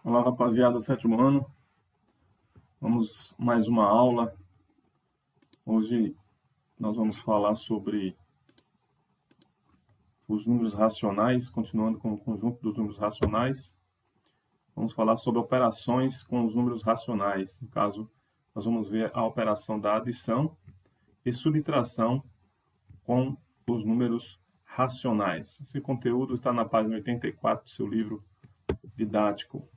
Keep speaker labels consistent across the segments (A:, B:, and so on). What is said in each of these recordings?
A: Olá, rapaziada, sétimo ano. Vamos mais uma aula. Hoje nós vamos falar sobre os números racionais, continuando com o conjunto dos números racionais. Vamos falar sobre operações com os números racionais. No caso, nós vamos ver a operação da adição e subtração com os números racionais. Esse conteúdo está na página 84 do seu livro didático.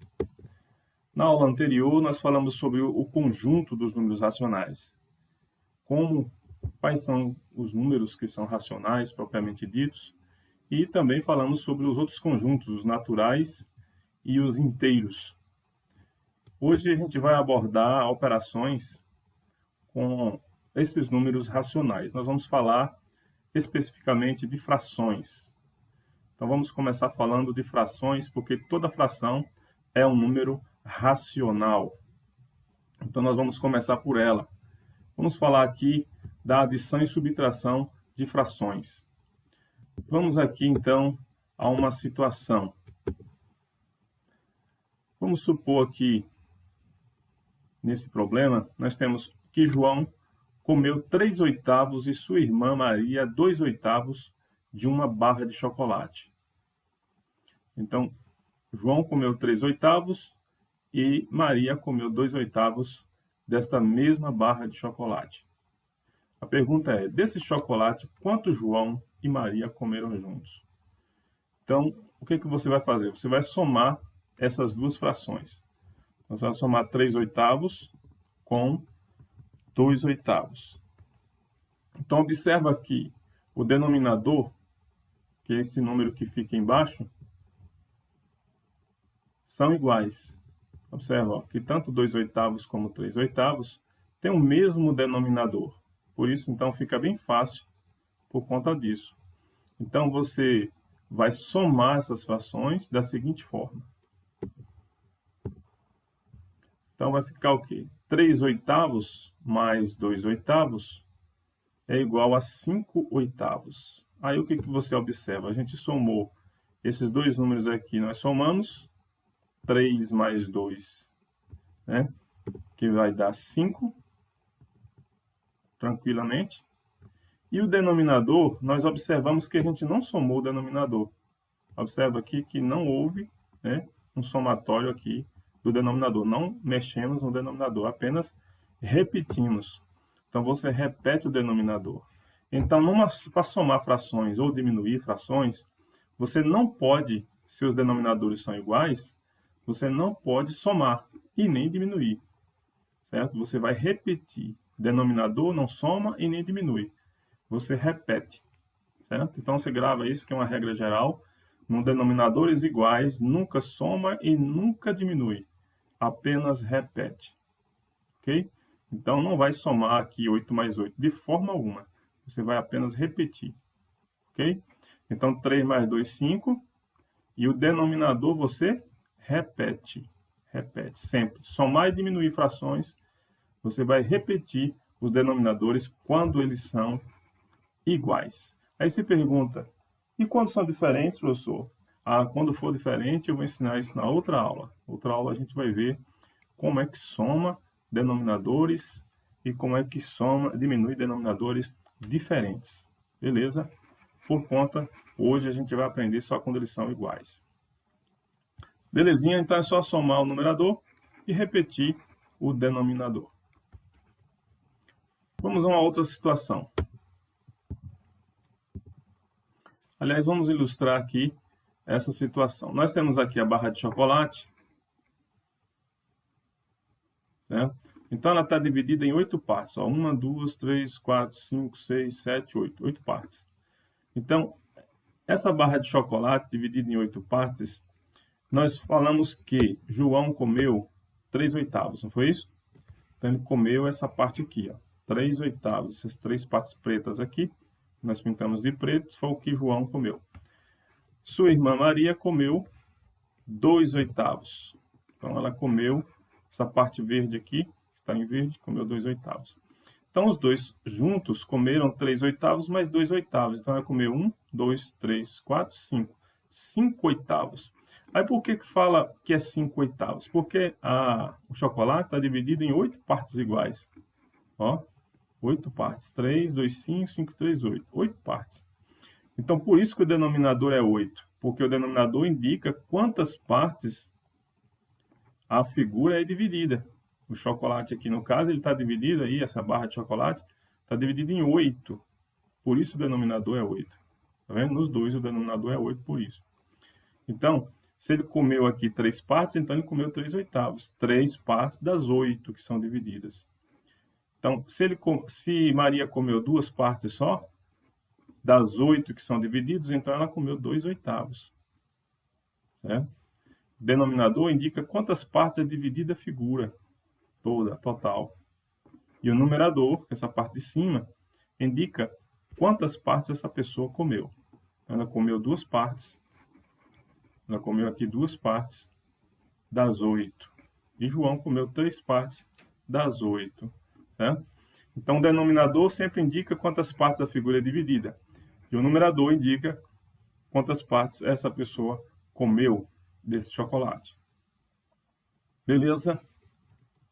A: Na aula anterior, nós falamos sobre o conjunto dos números racionais. Quais são os números que são racionais, propriamente ditos, e também falamos sobre os outros conjuntos, os naturais e os inteiros. Hoje a gente vai abordar operações com esses números racionais. Nós vamos falar especificamente de frações. Então vamos começar falando de frações, porque toda fração é um número racional. Então nós vamos começar por ela. Vamos falar aqui da adição e subtração de frações. Vamos aqui então a uma situação. Vamos supor que nesse problema nós temos que João comeu 3/8 e sua irmã Maria 2/8 de uma barra de chocolate. Então, João comeu 3/8 e Maria comeu 2/8 desta mesma barra de chocolate. A pergunta é, desse chocolate, quanto João e Maria comeram juntos? Então, o que você vai fazer? Você vai somar essas duas frações. Então, você vai somar 3/8 com 2/8. Então, observa aqui o denominador, que é esse número que fica embaixo, são iguais. Observa ó, que tanto 2/8 como 3/8 têm o mesmo denominador. Por isso, então, fica bem fácil por conta disso. Então, você vai somar essas frações da seguinte forma. Então, vai ficar o quê? 3/8 mais 2/8 é igual a 5/8. Aí, o que você observa? A gente somou esses dois números aqui, nós somamos 3 mais 2, né? Que vai dar 5, tranquilamente. E o denominador, nós observamos que a gente não somou o denominador. Observa aqui que não houve, né, um somatório aqui do denominador. Não mexemos no denominador, apenas repetimos. Então, você repete o denominador. Então, para somar frações ou diminuir frações, você não pode, se os denominadores são iguais, você não pode somar e nem diminuir, certo? Você vai repetir. Denominador não soma e nem diminui. Você repete, certo? Então, você grava isso, que é uma regra geral. No denominadores iguais, nunca soma e nunca diminui. Apenas repete, ok? Então, não vai somar aqui 8 mais 8 de forma alguma. Você vai apenas repetir, ok? Então, 3 mais 2, 5. E o denominador você repete. Repete sempre. Somar e diminuir frações, você vai repetir os denominadores quando eles são iguais. Aí você pergunta, e quando são diferentes, professor? Quando for diferente, eu vou ensinar isso na outra aula. Outra aula a gente vai ver como é que soma denominadores e como é que diminui denominadores diferentes. Beleza? Por conta, hoje a gente vai aprender só quando eles são iguais. Belezinha? Então é só somar o numerador e repetir o denominador. Vamos a uma outra situação. Aliás, vamos ilustrar aqui essa situação. Nós temos aqui a barra de chocolate, certo? Então, ela está dividida em 8 partes. 1, 2, 3, 4, 5, 6, 7, 8. 8 partes. Então, essa barra de chocolate dividida em 8 partes, nós falamos que João comeu 3/8, não foi isso? Então, ele comeu essa parte aqui, ó, 3/8. Essas 3 partes pretas aqui, nós pintamos de preto, foi o que João comeu. Sua irmã Maria comeu 2/8. Então, ela comeu essa parte verde aqui, que está em verde, comeu 2/8. Então, os dois juntos comeram 3/8 mais 2/8. Então, ela comeu 1, 2, 3, 4, 5. 5/8. Aí por que fala que é 5/8? Porque o chocolate está dividido em 8 partes iguais. Ó, 8 partes. 3, 2, 5, 5, 3, 8. 8 partes. Então, por isso que o denominador é 8. Porque o denominador indica quantas partes a figura é dividida. O chocolate aqui, no caso, ele está dividido aí, essa barra de chocolate, está dividida em 8. Por isso o denominador é 8. Tá vendo? Nos dois o denominador é 8 por isso. Então, se ele comeu aqui 3 partes, então ele comeu 3/8. 3 partes das 8 que são divididas. Então, se Maria comeu 2 partes só, das 8 que são divididas, então ela comeu 2/8. Certo? O denominador indica quantas partes é dividida a figura toda, total. E o numerador, essa parte de cima, indica quantas partes essa pessoa comeu. Ela comeu 2 partes. Ela comeu aqui 2 partes das 8. E João comeu 3 partes das 8. Certo? Então, o denominador sempre indica quantas partes a figura é dividida. E o numerador indica quantas partes essa pessoa comeu desse chocolate. Beleza?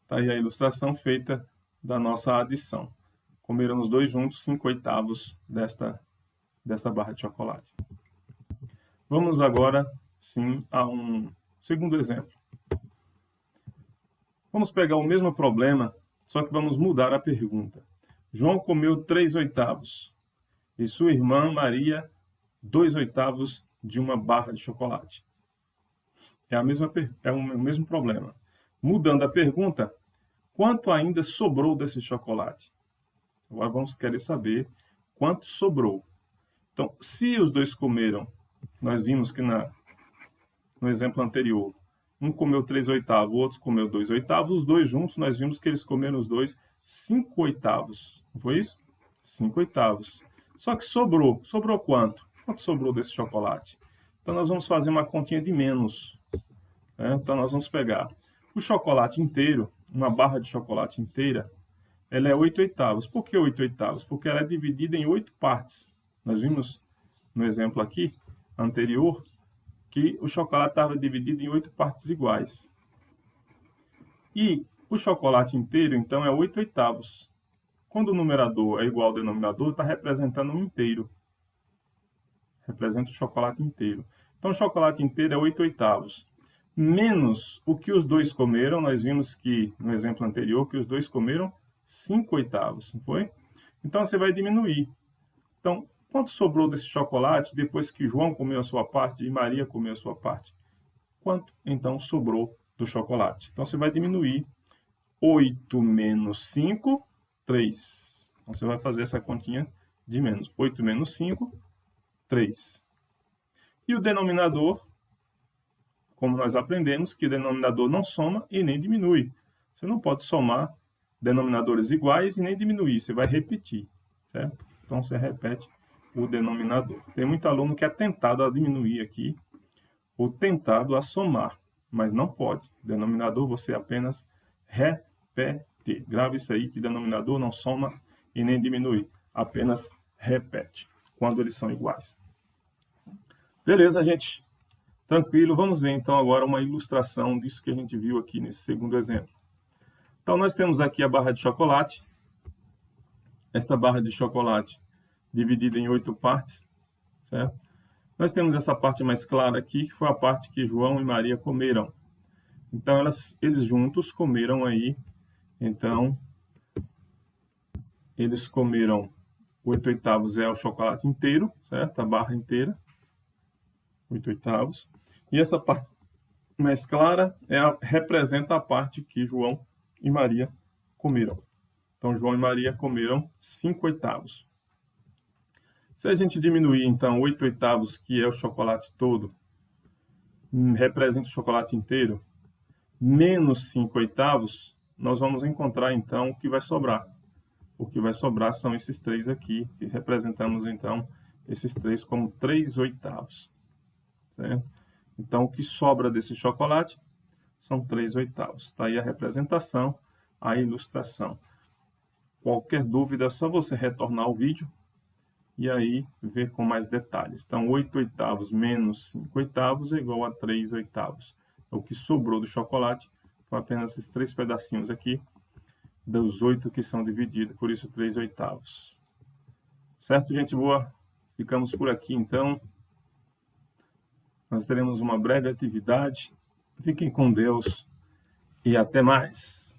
A: Está aí a ilustração feita da nossa adição. Comeram os dois juntos 5/8 desta barra de chocolate. Vamos agora, sim, a um segundo exemplo. Vamos pegar o mesmo problema, só que vamos mudar a pergunta. João comeu 3/8 e sua irmã Maria 2/8 de uma barra de chocolate. É o mesmo problema. Mudando a pergunta, quanto ainda sobrou desse chocolate? Agora vamos querer saber quanto sobrou. Então, se os dois comeram, nós vimos que no exemplo anterior, um comeu 3/8, o outro comeu 2/8, os dois juntos, nós vimos que eles comeram os dois 5/8. Não foi isso? 5/8. Só que sobrou. Sobrou quanto? Quanto sobrou desse chocolate? Então, nós vamos fazer uma continha de menos. Então, nós vamos pegar o chocolate inteiro, uma barra de chocolate inteira, ela é 8/8. Por que 8/8? Porque ela é dividida em 8 partes. Nós vimos no exemplo aqui, anterior, que o chocolate estava dividido em 8 partes iguais. E o chocolate inteiro, então, é 8/8. Quando o numerador é igual ao denominador, está representando um inteiro. Representa o chocolate inteiro. Então, o chocolate inteiro é 8/8. Menos o que os dois comeram, nós vimos que, no exemplo anterior, que os dois comeram 5/8, não foi? Então, você vai diminuir. Então, quanto sobrou desse chocolate depois que João comeu a sua parte e Maria comeu a sua parte? Quanto, então, sobrou do chocolate? Então, você vai diminuir. 8 menos 5, 3. Então, você vai fazer essa continha de menos. 8 menos 5, 3. E o denominador, como nós aprendemos, que o denominador não soma e nem diminui. Você não pode somar denominadores iguais e nem diminuir, você vai repetir, certo? Então, você repete o denominador. Tem muito aluno que é tentado a diminuir aqui, ou tentado a somar, mas não pode. Denominador, você apenas repete. Grave isso aí, que denominador não soma e nem diminui, apenas repete, quando eles são iguais. Beleza, gente? Tranquilo, vamos ver então agora uma ilustração disso que a gente viu aqui nesse segundo exemplo. Então, nós temos aqui a barra de chocolate. Esta barra de chocolate dividida em 8 partes, certo? Nós temos essa parte mais clara aqui, que foi a parte que João e Maria comeram. Então, eles juntos comeram aí, então, eles comeram 8/8 é o chocolate inteiro, certo? A barra inteira, 8/8. E essa parte mais clara representa a parte que João e Maria comeram. Então, João e Maria comeram 5/8. Se a gente diminuir, então, 8/8, que é o chocolate todo, representa o chocolate inteiro, menos 5/8, nós vamos encontrar, então, o que vai sobrar. O que vai sobrar são esses 3 aqui, que representamos, então, esses 3 como 3/8. Certo? Então, o que sobra desse chocolate são 3/8. Está aí a representação, a ilustração. Qualquer dúvida, é só você retornar ao vídeo e aí ver com mais detalhes. Então, 8/8 menos 5/8 é igual a 3/8. O que sobrou do chocolate foi apenas esses 3 pedacinhos aqui, dos 8 que são divididos, por isso 3/8. Certo, gente boa? Ficamos por aqui, então. Nós teremos uma breve atividade. Fiquem com Deus e até mais.